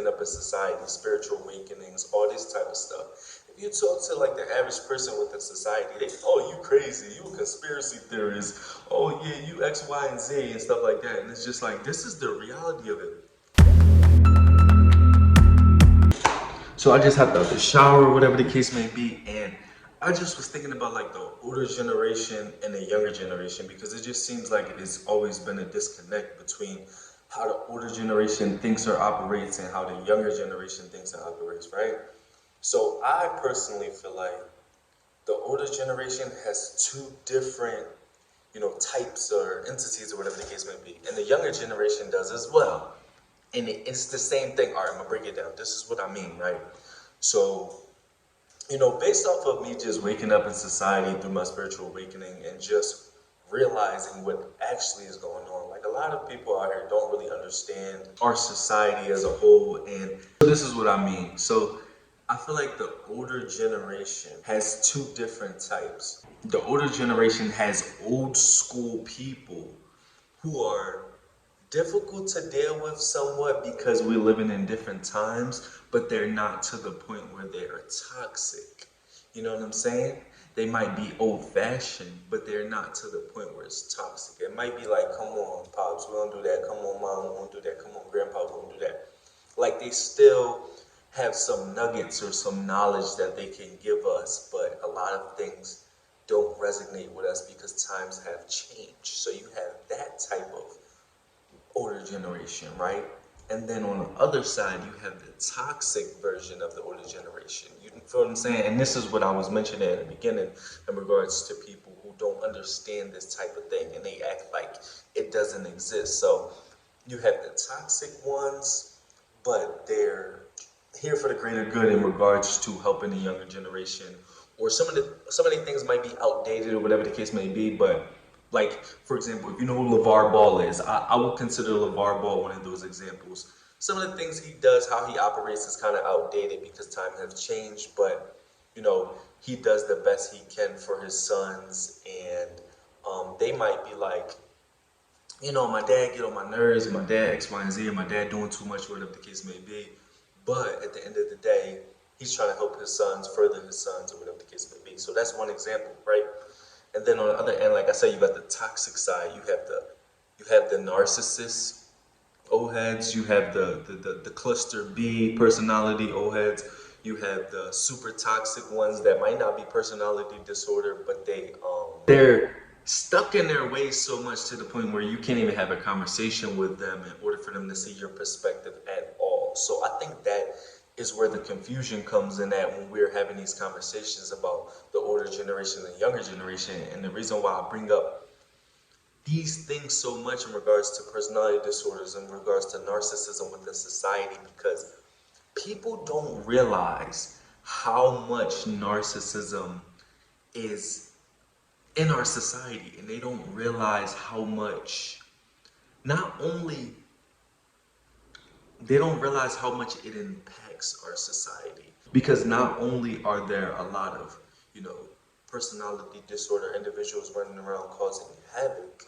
waking up in society, spiritual awakenings, all this type of stuff. If you talk to like the average person within society, they, oh, you crazy, you a conspiracy theorist, oh yeah, you X, Y, and Z and stuff like that. And it's just like, this is the reality of it. So I just hopped out the shower, whatever the case may be, and I just was thinking about like the older generation and the younger generation, because it just seems like it's always been a disconnect between how the older generation thinks or operates and how the younger generation thinks and operates, right? So I personally feel like the older generation has two different, types or entities or whatever the case may be, and the younger generation does as well. And it's the same thing. All right, I'm gonna break it down. This is what I mean, right? So, based off of me just waking up in society through my spiritual awakening and just realizing what actually is going on. Like, a lot of people out here don't really understand our society as a whole, and so this is what I mean. So I feel like the older generation has two different types. The older generation has old school people who are difficult to deal with somewhat because we're living in different times, but they're not to the point where they are toxic. You know what I'm saying? They might be old-fashioned, but they're not to the point where it's toxic. It might be like, come on, Pops, we don't do that. Come on, Mom, we don't do that. Come on, Grandpa, we don't do that. Like, they still have some nuggets or some knowledge that they can give us, but a lot of things don't resonate with us because times have changed. So you have that type of older generation, right? And then on the other side, you have the toxic version of the older generation. You feel what I'm saying? And this is what I was mentioning at the beginning in regards to people who don't understand this type of thing and they act like it doesn't exist. So you have the toxic ones, but they're here for the greater good in regards to helping the younger generation. Or some of the things might be outdated or whatever the case may be, but like, for example, if you know who LeVar Ball is, I would consider LeVar Ball one of those examples. Some of the things he does, how he operates is kind of outdated because time has changed, but, he does the best he can for his sons, and they might be like, my dad get on my nerves, and my dad X, Y, and Z, and my dad doing too much, whatever the case may be. But at the end of the day, he's trying to help his sons, further his sons, or whatever the case may be. So that's one example, right? And then on the other end, like I said, you got the toxic side. You have the narcissist old heads. You have the cluster B personality old heads. You have the super toxic ones that might not be personality disorder, but they're stuck in their ways so much to the point where you can't even have a conversation with them in order for them to see your perspective at all. So I think that is where the confusion comes in at when we're having these conversations about the older generation and the younger generation. And the reason why I bring up these things so much in regards to personality disorders, in regards to narcissism within society, because people don't realize how much narcissism is in our society, and they don't realize how much, they don't realize how much it impacts our society. Because not only are there a lot of, personality disorder individuals running around causing havoc,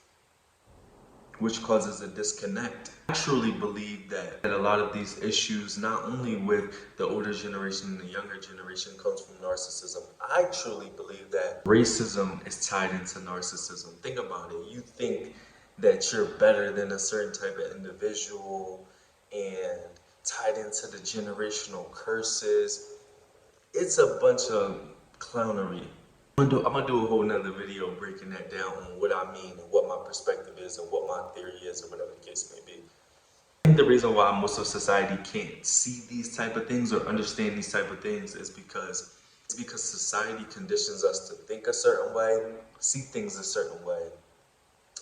which causes a disconnect. I truly believe that a lot of these issues, not only with the older generation and the younger generation, comes from narcissism. I truly believe that racism is tied into narcissism. Think about it. You think that you're better than a certain type of individual, and tied into the generational curses. It's a bunch of clownery. I'm gonna do a whole nother video breaking that down on what I mean and what my perspective is and what my theory is or whatever the case may be. I think the reason why most of society can't see these type of things or understand these type of things is because society conditions us to think a certain way, see things a certain way,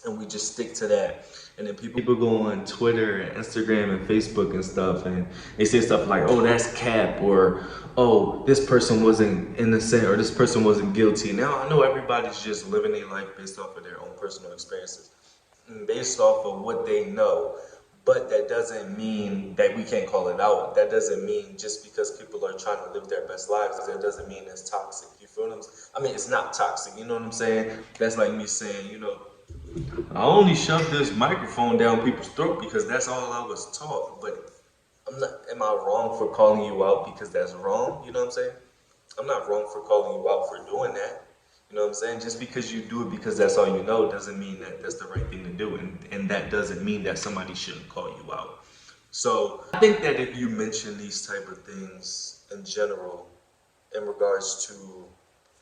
and we just stick to that. And then people go on Twitter and Instagram and Facebook and stuff, and they say stuff like, oh, that's cap, or oh, this person wasn't innocent, or this person wasn't guilty. Now, I know everybody's just living their life based off of their own personal experiences, and based off of what they know. But that doesn't mean that we can't call it out. That doesn't mean just because people are trying to live their best lives, that doesn't mean it's toxic. You feel what I'm saying? I mean, it's not toxic, you know what I'm saying? That's like me saying, I only shoved this microphone down people's throat because that's all I was taught. But am I wrong for calling you out because that's wrong? You know what I'm saying? I'm not wrong for calling you out for doing that. You know what I'm saying? Just because you do it because that's all you know doesn't mean that that's the right thing to do. And that doesn't mean that somebody shouldn't call you out. So I think that if you mention these type of things in general, in regards to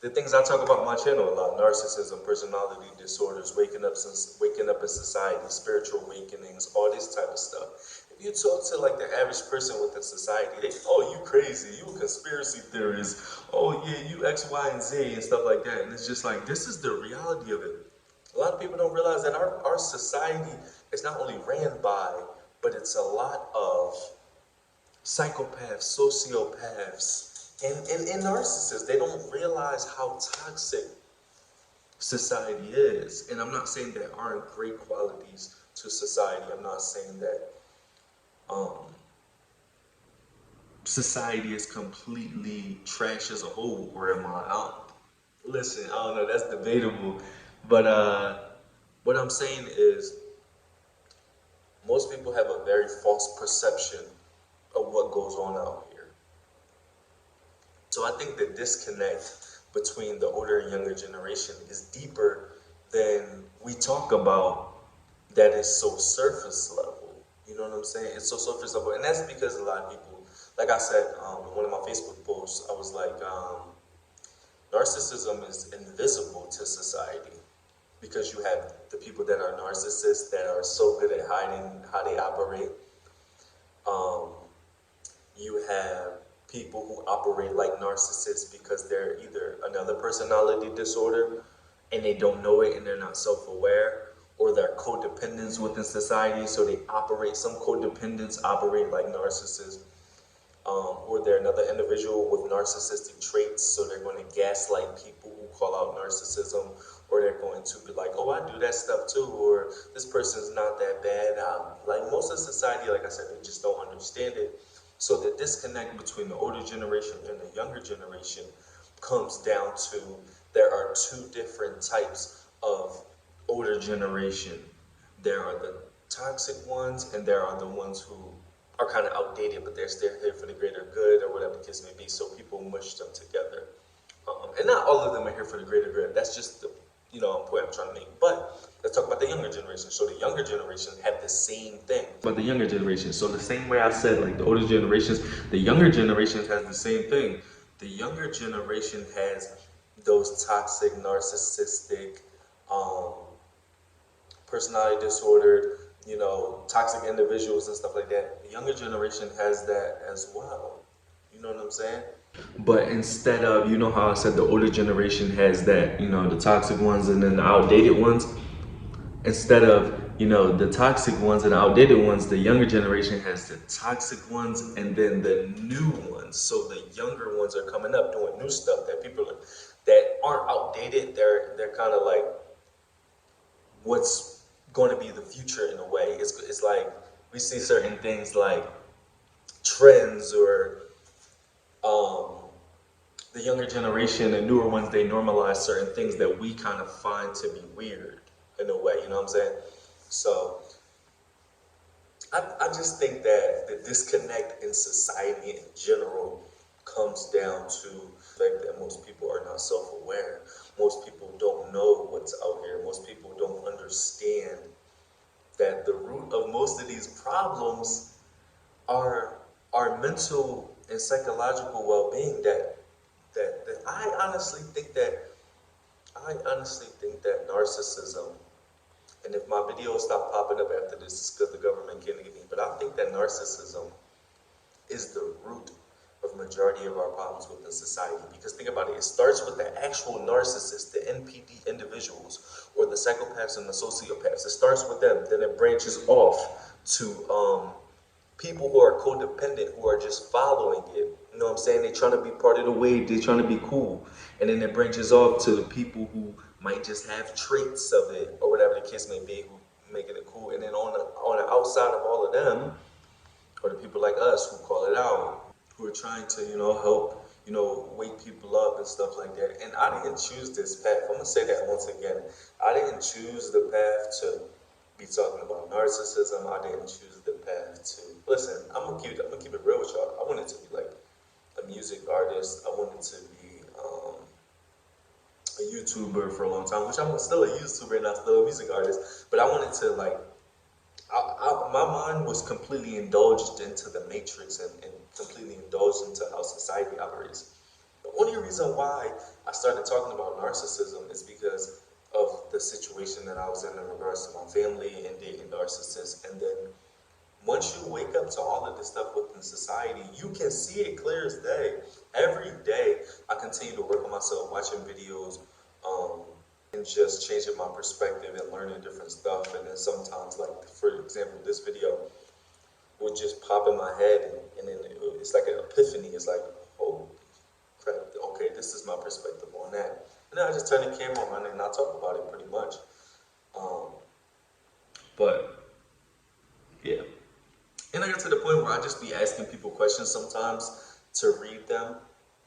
the things I talk about on my channel a lot, narcissism, personality disorders, waking up in society, spiritual awakenings, all this type of stuff. If you talk to like the average person within society, they, oh, you crazy, you a conspiracy theorist, oh yeah, you X, Y, and Z and stuff like that. And it's just like, this is the reality of it. A lot of people don't realize that our society is not only ran by, but it's a lot of psychopaths, sociopaths, and narcissists. They don't realize how toxic society is. And I'm not saying there aren't great qualities to society. I'm not saying that um, society is completely trash as a whole, or am I out? Listen, I don't know, that's debatable. But what I'm saying is most people have a very false perception of what goes on out here. So I think the disconnect between the older and younger generation is deeper than we talk about. That is so surface level. You know what I'm saying? It's so surface level, and that's because a lot of people, like I said in one of my Facebook posts, I was like, narcissism is invisible to society because you have the people that are narcissists that are so good at hiding how they operate. Um, you have people who operate like narcissists because they're either another personality disorder and they don't know it and they're not self-aware, or they're codependents within society, so they operate, some codependents operate like narcissists, or they're another individual with narcissistic traits, so they're going to gaslight people who call out narcissism, or they're going to be like, oh, I do that stuff too, or this person's not that bad. Like most of society, like I said, they just don't understand it. So the disconnect between the older generation and the younger generation comes down to there are two different types of older generation. There are the toxic ones, and there are the ones who are kind of outdated, but they're still here for the greater good, or whatever the case may be. So people mush them together, and not all of them are here for the greater good. That's just the point I'm trying to make. But let's talk about the younger generation. So the younger generation have the same thing. But the younger generation, so the same way I said, like the older generations, the younger generations has the same thing. The younger generation has those toxic, narcissistic, um, personality disordered, toxic individuals and stuff like that. The younger generation has that as well. You know what I'm saying? But instead of, you know how I said the older generation has that, the toxic ones and then the outdated ones, instead of, the toxic ones and the outdated ones, the younger generation has the toxic ones and then the new ones. So the younger ones are coming up doing new stuff that people that aren't outdated. They're kind of like what's going to be the future in a way. It's like we see certain things like trends, or the younger generation and newer ones, they normalize certain things that we kind of find to be weird in a way, you know what I'm saying? So I just think that the disconnect in society in general comes down to the fact that most people are not self-aware. Most people don't know what's out here. Most people don't understand that the root of most of these problems are our mental and psychological well-being. That I honestly think that narcissism, and if my videos stop popping up after this, it's because the government can't get me, but I think that narcissism is the root of majority of our problems within society. Because think about it, it starts with the actual narcissists, the NPD individuals, or the psychopaths and the sociopaths. It starts with them, then it branches off to people who are codependent, who are just following it. You know what I'm saying? They're trying to be part of the wave, they're trying to be cool. And then it branches off to the people who might just have traits of it, or whatever the case may be, who making it cool. And then on the outside of all of them are the people like us who call it out, who are trying to, help, wake people up and stuff like that. And I didn't choose this path. I'm gonna say that once again. I didn't choose the path to be talking about narcissism. I didn't choose the path to Listen, I'm gonna keep it real with y'all. I wanted to be like a music artist. I wanted to be a YouTuber for a long time, which I'm still a YouTuber and I'm still a music artist. But I wanted to like, my mind was completely indulged into the matrix and completely indulged into how society operates. The only reason why I started talking about narcissism is because of the situation that I was in regards to my family and dating narcissists. And then once you wake up to all of this stuff within society, you can see it clear as day. Every day, I continue to work on myself, watching videos, um, and just changing my perspective and learning different stuff. And then sometimes, like for example, this video would just pop in my head, and then it's like an epiphany. It's like, oh crap, okay, this is my perspective on that. And then I just turn the camera on and I talk about it pretty much. Um, but yeah. And I got to the point where I just be asking people questions sometimes to read them.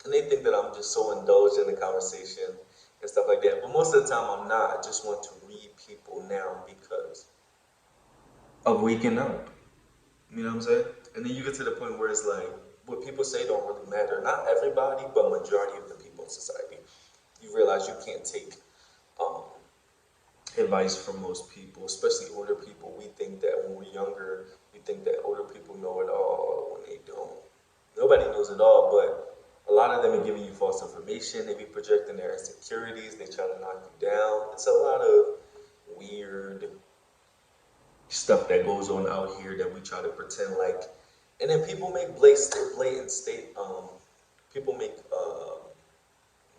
And they think that I'm just so indulged in the conversation and stuff like that. But most of the time I'm not. I just want to read people now because of waking up. You know what I'm saying? And then you get to the point where it's like, what people say don't really matter. Not everybody, but majority of the people in society. You realize you can't take um, advice from most people, especially older people. We think that when we're younger, we think that older people know it all when they don't. Nobody knows it all, but a lot of them are giving you false information. They be projecting their insecurities. They try to knock you down. It's a lot of weird stuff that goes on out here that we try to pretend like. And then people make blatant state. People make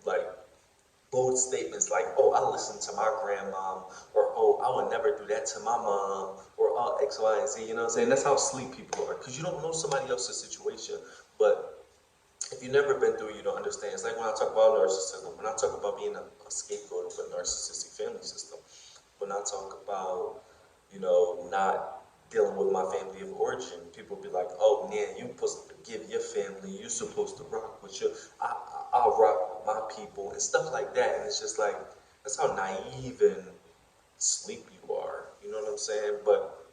like bold statements like, "Oh, I listen to my grandma," or "Oh, I would never do that to my mom," or "Oh, X, Y, and Z." You know what I'm saying? That's how sleep people are, because you don't know somebody else's situation. But if you've never been through it, you don't understand. It's like when I talk about narcissism, when I talk about being a scapegoat of a narcissistic family system, when I talk about, not dealing with my family of origin, people be like, "Oh man, you're supposed to forgive your family. You're supposed to rock with I'll rock with my people," and stuff like that. And it's just like, that's how naive and sleep you are. You know what I'm saying? But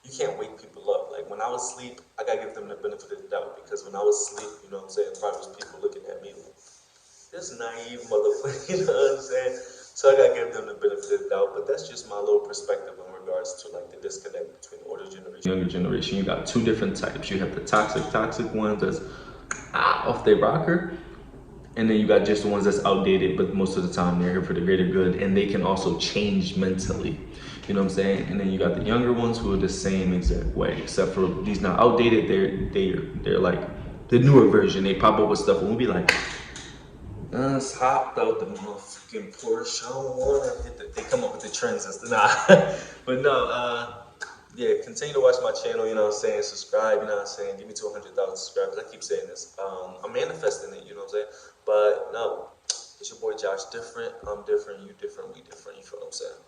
you can't wake people up. Like when I was asleep, I gotta give them the benefit of the doubt, because when I was asleep, you know what I'm saying, probably was people looking at me like, this naive motherfucker, you know what I'm saying? So I gotta give them the benefit of the doubt, but that's just my little perspective in regards to like the disconnect between older generation and younger generation. You got two different types. You have the toxic ones that's off their rocker, and then you got just the ones that's outdated, but most of the time they're here for the greater good, and they can also change mentally. You know what I'm saying? And then you got the younger ones who are the same exact way, except for these not outdated. They're like the newer version. They pop up with stuff and we'll be like, it's hopped out the motherfucking Porsche. I don't wanna hit the. They come up with the trends and stuff. Nah, but no. Yeah, continue to watch my channel. You know what I'm saying? Subscribe. You know what I'm saying? Give me to 100,000 subscribers. I keep saying this. I'm manifesting it. You know what I'm saying? But no, it's your boy Josh Different. I'm different. You different. We different. You feel what I'm saying?